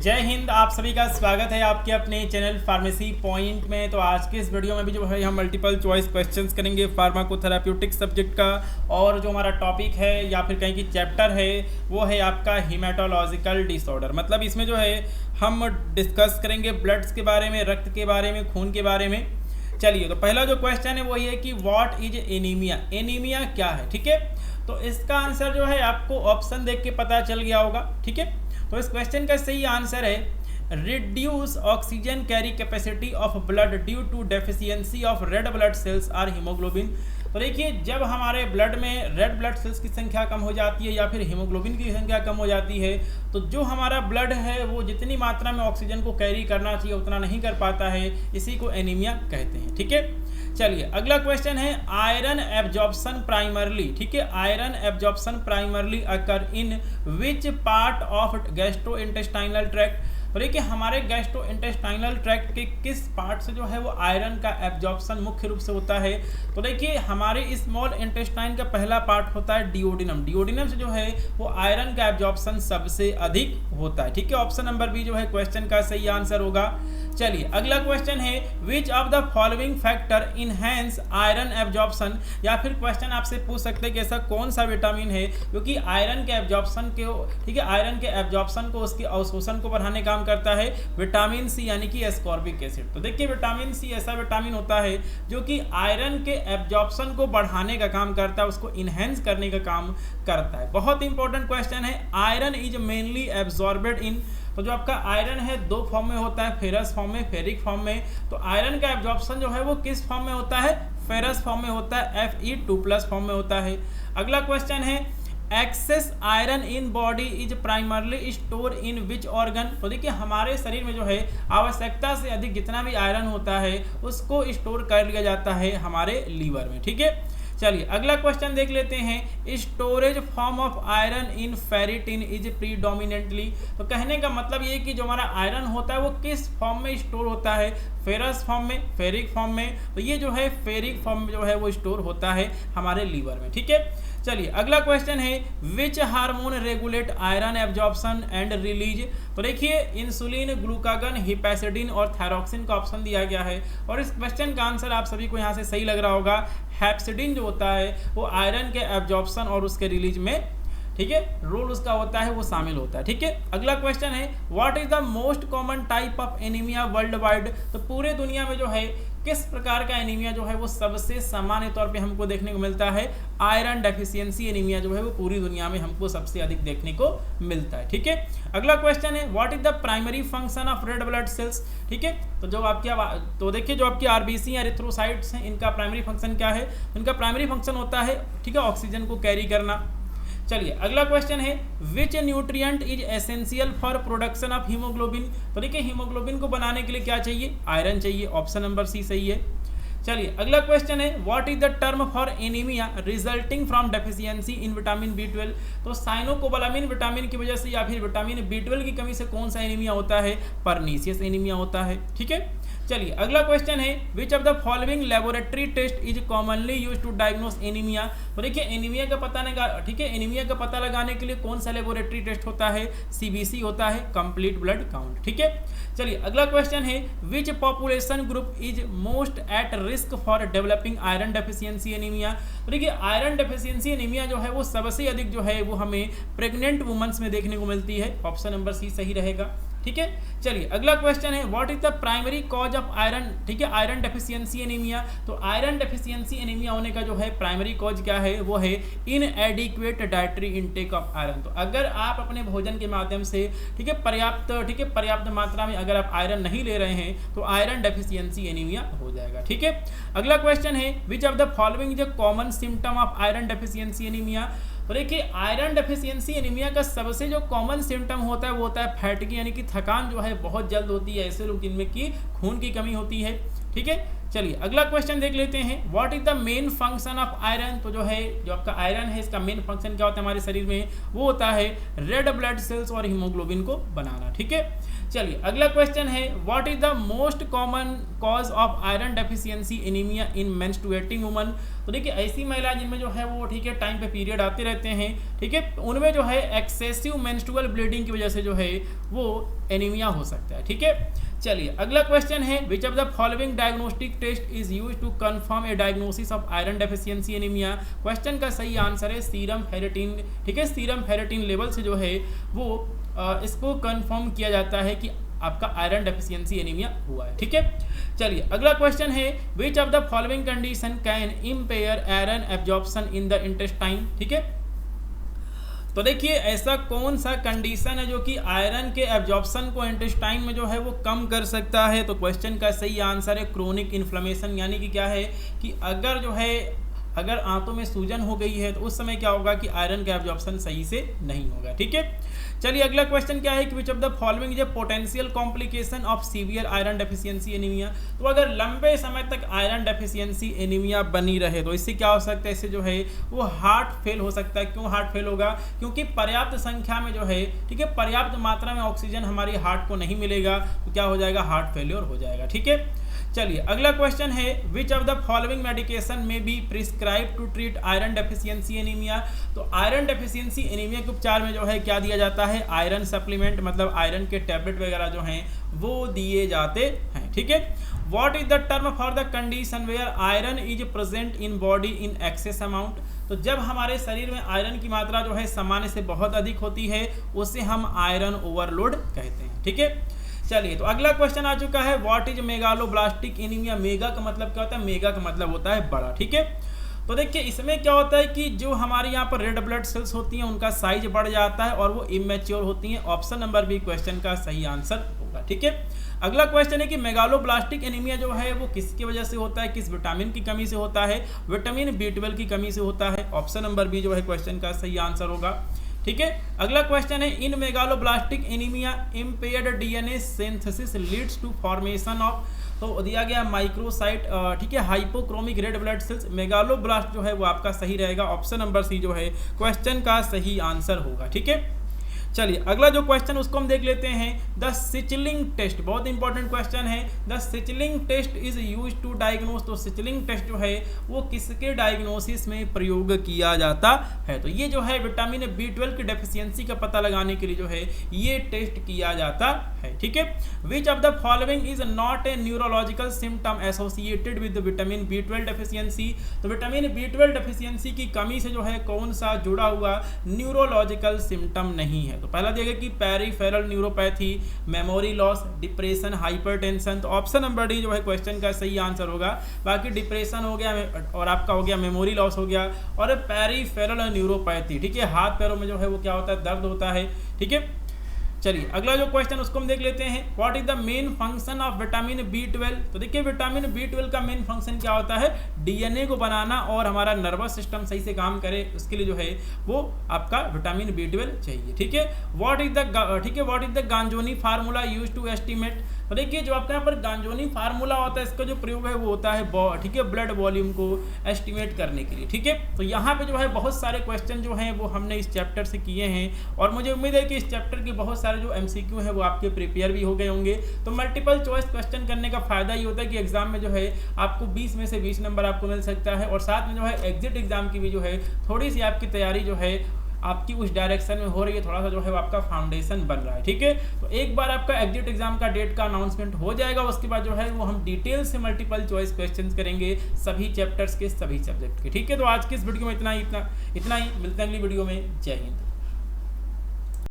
जय हिंद। आप सभी का स्वागत है आपके अपने चैनल फार्मेसी पॉइंट में। तो आज के इस वीडियो में भी जो है हम मल्टीपल चॉइस क्वेश्चंस करेंगे फार्माकोथेराप्यूटिक सब्जेक्ट का। और जो हमारा टॉपिक है या फिर कहीं की चैप्टर है वो है आपका हीमेटोलॉजिकल डिसऑर्डर। मतलब इसमें जो है हम डिस्कस करेंगे ब्लड्स के बारे में, रक्त के बारे में, खून के बारे में। चलिए, तो पहला जो क्वेश्चन है वो ये है कि व्हाट इज एनीमिया। एनीमिया क्या है, ठीक है। तो इसका आंसर जो है आपको ऑप्शन देख के पता चल गया होगा, ठीक है। तो इस क्वेश्चन का सही आंसर है reduce oxygen carry capacity of blood due to deficiency of red blood cells or hemoglobin. तो देखिए, जब हमारे ब्लड में रेड ब्लड सेल्स की संख्या कम हो जाती है या फिर हीमोग्लोबिन की संख्या कम हो जाती है तो जो हमारा ब्लड है वो जितनी मात्रा में ऑक्सीजन को कैरी करना चाहिए उतना नहीं कर पाता है। इसी को एनीमिया कहते हैं, ठीक है। चलिए, अगला क्वेश्चन है आयरन एब्जॉर्प्शन प्राइमरली, ठीक है। Iron absorption primarily occur in which part of gastrointestinal tract. तो देखिए, हमारे गैस्ट्रोइंटेस्टाइनल ट्रैक्ट के किस पार्ट से जो है वो आयरन का एब्जॉर्प्शन मुख्य रूप से होता है। तो देखिए, हमारे स्मॉल इंटेस्टाइन का पहला पार्ट होता है डिओडिनम। डिओडिनम से जो है वो आयरन का एब्जॉर्प्शन सबसे अधिक होता है, ठीक है। ऑप्शन नंबर बी जो है क्वेश्चन का सही आंसर होगा। चलिए, अगला क्वेश्चन है which of the following factor enhance iron absorption. या फिर क्वेश्चन आपसे पूछ सकते हैं कि ऐसा कौन सा विटामिन है क्योंकि आयरन के एब्जॉर्प्शन को, ठीक है, आयरन के एब्जॉर्प्शन को, उसके अवशोषण को बढ़ाने काम करता है विटामिन सी यानी कि एस्कॉर्बिक एसिड। तो देखिए, विटामिन सी ऐसा विटामिन होता है जो कि आयरन के एब्जॉर्प्शन को बढ़ाने का काम करता है, उसको इनहेंस करने का काम करता है। बहुत इंपॉर्टेंट क्वेश्चन है। आयरन इज मेनली एब्जॉर्बेड इन, तो जो आपका आयरन है दो फॉर्म में होता है, फेरस फॉर्म में, फेरिक फॉर्म में। तो आयरन का एब्जॉर्प्शन जो है वो किस फॉर्म में होता है? फेरस फॉर्म में होता है, Fe2+ फॉर्म में होता है। अगला क्वेश्चन है excess iron in body is primarily store in which organ. तो देखिए, हमारे शरीर में जो है आवश्यकता से अधिक जितना भी आयरन होता है उसको स्टोर कर लिया जाता है हमारे लीवर में, ठीक है। चलिए, अगला क्वेश्चन देख लेते हैं storage form of iron in ferritin is predominantly. तो कहने का मतलब ये कि जो हमारा आयरन होता है वो किस फॉर्म में स्टोर होता है? फेरस फॉर्म में, फेरिक फॉर्म में। तो ये जो है फेरिक फॉर्म में जो है वो स्टोर होता है हमारे लीवर में, ठीक है। चलिए, अगला क्वेश्चन है which hormone regulate iron absorption and release. तो देखिए, इंसुलिन, ग्लूकागन, हिपैसिडिन और थायरॉक्सिन का ऑप्शन दिया गया है। और इस क्वेश्चन का आंसर आप सभी को यहाँ से सही लग रहा होगा। हेप्सिडिन जो होता है वो आयरन के एब्जॉर्प्शन और उसके रिलीज में, ठीक है, रोल उसका होता है, वो शामिल होता है, ठीक है। अगला क्वेश्चन है what is the most common type of anaemia world wide. तो पूरे दुनिया में जो है किस प्रकार का एनीमिया जो है वो सबसे सामान्य तौर पे हमको देखने को मिलता है? आयरन डेफिशिएंसी एनीमिया जो है वो पूरी दुनिया में हमको सबसे अधिक देखने को मिलता है, ठीक है। अगला क्वेश्चन है what is the primary function of red blood sales, ठीक है। तो जो आपकी, तो देखिए, जो आपकी आरबीसी या एरिथ्रोसाइट्स हैं इनका प्राइमरी फंक्शन क्या है? इनका प्राइमरी फंक्शन होता है, ठीक है, ऑक्सीजन को कैरी करना। चलिए, अगला क्वेश्चन है विच nutrient is essential for production of haemoglobin. तो देखिए, हीमोग्लोबिन को बनाने के लिए क्या चाहिए? आयरन चाहिए। ऑप्शन नंबर सी सही है। चलिए, अगला क्वेश्चन है what is the term for anaemia resulting from deficiency in vitamin B12। तो साइनोकोबालामिन विटामिन की वजह से या फिर विटामिन B12 की कमी से कौन सा एनीमिया होता है? पर्नीशियस एनीमिया होता है, ठीक है। चलिए, अगला क्वेश्चन है which of the following laboratory test is commonly used to diagnose anemia. तो देखिए, एनीमिया का पता लगा, ठीक है, एनीमिया का पता लगाने के लिए कौन सा लेबोरेटरी टेस्ट होता है? CBC होता है, कंप्लीट ब्लड काउंट, ठीक है। चलिए, अगला क्वेश्चन है which population group is most at risk for developing iron deficiency anaemia. तो देखिए, आयरन डेफिशिएंसी एनीमिया जो है वो सबसे अधिक जो है वो हमें प्रेग्नेंट वुमेन्स में देखने को मिलती है। ऑप्शन नंबर सी सही रहेगा, ठीक है। चलिए, अगला क्वेश्चन है what is the primary cause of iron, ठीक है, आयरन डेफिशिएंसी एनीमिया। तो आयरन डेफिशिएंसी एनीमिया होने का जो है प्राइमरी कॉज क्या है? वो है इनएडिक्वेट डाइटरी इनटेक ऑफ आयरन। तो अगर आप अपने भोजन के माध्यम से, ठीक है, पर्याप्त मात्रा में अगर आप आयरन नहीं ले रहे हैं तो आयरन डेफिशिएंसी एनीमिया हो जाएगा, ठीक है। अगला क्वेश्चन है which of the following is a common symptom of iron deficiency anaemia. तो देखिए, आयरन डेफिशिएंसी एनीमिया का सबसे जो कॉमन सिम्टम होता है वो होता है फैटिगी, यानी कि थकान जो है बहुत जल्द होती है। ऐसे लोग जिनमें की खून की कमी होती है, ठीक है। चलिए, अगला क्वेश्चन देख लेते हैं what is the main function of iron. तो जो है, जो आपका आयरन है इसका मेन फंक्शन क्या होता है हमारे शरीर में? वो होता है रेड ब्लड सेल्स और हीमोग्लोबिन को बनाना, ठीक है। चलिए अगला क्वेश्चन है, what is the most common cause of iron deficiency anaemia in menstruating woman. तो देखिए ऐसी महिला जिनमें जो है वो ठीक है टाइम पे पीरियड आते रहते हैं, ठीक है, उनमें जो है एक्सेसिव मेंस्ट्रुअल ब्लीडिंग की वजह से जो है वो एनीमिया हो सकता है, ठीक है। चलिए अगला क्वेश्चन है, which of the following diagnostic test is used to confirm a diagnosis of iron deficiency anemia. Question का सही आंसर है सीरम फेरेटिन, ठीक है। सीरम फेरेटिन लेवल से जो है वो इसको कंफर्म किया जाता है कि आपका आयरन डेफिशिएंसी एनीमिया हुआ है, ठीक है। चलिए अगला क्वेश्चन है, which of the following condition can impair iron absorption in the intestine, ठीक है। तो देखिए ऐसा कौन सा कंडीशन है जो कि आयरन के एब्जॉर्प्शन को इंटेस्टाइन में जो है वो कम कर सकता है। तो क्वेश्चन का सही आंसर है क्रोनिक इन्फ्लेमेशन, यानी कि क्या है कि अगर आंतों में सूजन हो गई है तो उस समय क्या होगा कि आयरन का एब्जॉर्प्शन सही से नहीं होगा, ठीक है। चलिए अगला क्वेश्चन क्या है कि विच of the following is a potential complication of severe iron deficiency anaemia. तो अगर लंबे समय तक आयरन डेफिशिएंसी एनीमिया बनी रहे तो इससे क्या हो सकता है, इससे जो है वो हार्ट फेल हो सकता है। क्यों हार्ट फेल होगा, क्योंकि पर्याप्त संख्या में जो है, ठीक है, पर्याप्त मात्रा में ऑक्सीजन हमारी हार्ट को नहीं मिलेगा तो क्या हो जाएगा, हार्ट फेल्योर हो जाएगा, ठीक है। चलिए अगला क्वेश्चन है, which of the following medication may be prescribed to treat iron deficiency anaemia. तो आयरन डेफिशिएंसी एनीमिया के उपचार में जो है क्या दिया जाता है, आयरन सप्लीमेंट, मतलब आयरन के टैबलेट वगैरह जो हैं वो दिए जाते हैं, ठीक है। What is the term for the condition where iron is present in body in excess amount. तो जब हमारे शरीर में आयरन की मात्रा जो है सामान्य से बहुत अधिक होती है उसे हम आयरन ओवरलोड कहते हैं, ठीक है। चलिए तो अगला क्वेश्चन आ चुका है, what is megaloblastic anaemia. Mega का मतलब क्या होता है, मेगा का मतलब होता है बड़ा, ठीक है। तो देखिए इसमें क्या होता है कि जो हमारे यहाँ पर रेड ब्लड सेल्स होती हैं उनका साइज बढ़ जाता है और वो इमेच्योर होती हैं। ऑप्शन नंबर बी क्वेश्चन का सही आंसर होगा, ठीक है। अगला क्वेश्चन है कि मेगालोब्लास्टिक एनीमिया जो है वो किसकी वजह से होता है, किस विटामिन की कमी से होता है। विटामिन B12 की कमी से होता है। ऑप्शन नंबर बी जो है क्वेश्चन का सही आंसर होगा, ठीक है। अगला क्वेश्चन है, in megaloblastic anaemia impaired DNA synthesis leads to formation of. तो दिया गया माइक्रोसाइट, ठीक है, hypochromic red blood cells. Megaloblast जो है वो आपका सही रहेगा। ऑप्शन नंबर सी जो है क्वेश्चन का सही आंसर होगा, ठीक है। चलिए अगला जो क्वेश्चन उसको हम देख लेते हैं, द सिचलिंग टेस्ट, बहुत इंपॉर्टेंट क्वेश्चन है। The Schilling test is use to diagnose. तो सिचलिंग टेस्ट जो है वो किसके डायग्नोसिस में प्रयोग किया जाता है। तो ये जो है विटामिन B12 की डेफिशिएंसी का पता लगाने के लिए जो है ये टेस्ट किया जाता है, ठीक है। Which of the following is not a neurological symptom associated with vitamin B12 deficiency. तो विटामिन B12 डेफिशिएंसी की कमी से जो है कौन सा जुड़ा हुआ न्यूरोलॉजिकल सिम्टम नहीं है। तो पहला दिया कि peripheral neuropathy, memory loss, depression, hypertension. तो ऑप्शन नंबर डी जो है क्वेश्चन का सही आंसर होगा। बाकी डिप्रेशन हो गया और आपका हो गया मेमोरी लॉस हो गया और पेरिफेरल न्यूरोपैथी, ठीक है, हाथ पैरों में जो है वो क्या होता है, दर्द होता है, ठीक है। चलिए अगला जो क्वेश्चन उसको हम देख लेते हैं, what is the main function of vitamin B12। तो देखिए विटामिन B12 का मेन फंक्शन क्या होता है, डीएनए को बनाना और हमारा नर्वस सिस्टम सही से काम करे उसके लिए जो है वो आपका विटामिन B12 चाहिए, ठीक है। What is the Ganzoni formula use to estimate. तो देखिए जो आपका यहाँ पर गांजोनी फार्मूला होता है इसका जो प्रयोग है वो होता है, ठीक है, ब्लड वॉल्यूम को एस्टिमेट करने के लिए, ठीक है। तो यहाँ पे जो है बहुत सारे क्वेश्चन जो हैं वो हमने इस चैप्टर से किए हैं और मुझे उम्मीद है कि इस चैप्टर के बहुत सारे जो MCQ है वो आपके प्रिपेयर भी हो गए होंगे। तो मल्टीपल चॉइस क्वेश्चन करने का फायदा ये होता है कि एग्जाम में जो है आपको 20 में से 20 नंबर आपको मिल सकता है और साथ में जो है एग्जिट एग्जाम की भी जो है थोड़ी सी आपकी तैयारी जो है आपकी उस डायरेक्शन में हो रही है, थोड़ा सा जो है आपका फाउंडेशन बन रहा है, ठीक है। तो एक बार आपका एग्जिट एग्जाम का डेट का अनाउंसमेंट हो जाएगा उसके बाद जो है वो हम डिटेल से मल्टीपल चॉइस क्वेश्चंस करेंगे सभी चैप्टर्स के सभी सब्जेक्ट के, ठीक है। तो आज की इस वीडियो में इतना ही मिलते हैं अगली वीडियो में। जय हिंद।